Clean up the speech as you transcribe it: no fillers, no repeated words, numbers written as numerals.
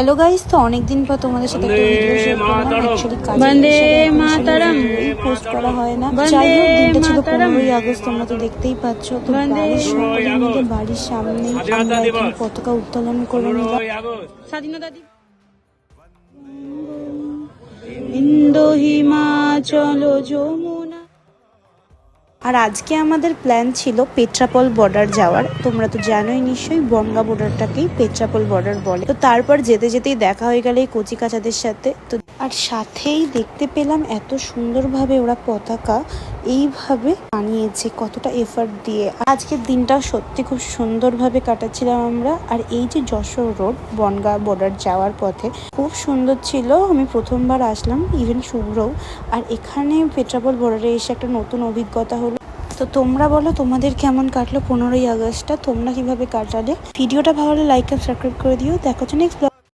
Hello guys, তো অনেকদিন পর তোমাদের সাথে একটা ভিডিও শেয়ার করলাম। অ্যাকচুয়ালি বন্দে মাতরম পোস্ট করা হয় না। বন্দে যাই হোক, দিনটা ছিল মাতরম 15ই আগস্ট, তোমরা তো দেখতেই পাচ্ছ। তো বন্দে বাড়ির সকলে মিলে বাড়ির সামনেই আমরা এখানে পতাকা উত্তোলন করে নিলাম। স্বাধীনতা দিবস ইন্দো হিমাচল যমুনা। আর আজকে আমাদের প্ল্যান ছিল পেট্রাপল বর্ডার যাওয়ার। তোমরা তো জানোই নিশ্চয়ই, বনগাঁ বর্ডারটাকেই পেট্রাপল বর্ডার বলে। তো তারপর যেতে যেতেই দেখা হয়ে গেল এই কচি কাচাদের সাথে। তো আর সাথেই দেখতে পেলাম এত সুন্দরভাবে ওরা পতাকা এইভাবে বানিয়েছে, কতটা এফার্ট দিয়ে। আজকের দিনটা সত্যি খুব সুন্দরভাবে কাটাচ্ছিলাম আমরা। আর এই যে যশোর রোড বনগাঁ বর্ডার যাওয়ার পথে খুব সুন্দর ছিল। আমি প্রথমবার আসলাম, ইভেন শুভ্রও। আর এখানে পেট্রাপল বর্ডারে এসে একটা নতুন অভিজ্ঞতা হলো। তো তোমরা বলো, তোমাদের কেমন কাটলো 15ই আগস্টটা? তোমরা কিভাবে কাটালে? ভিডিওটা ভালো লাগলে লাইক আর সাবস্ক্রাইব করে দিও। দেখা হচ্ছে নেক্সট ব্লগ।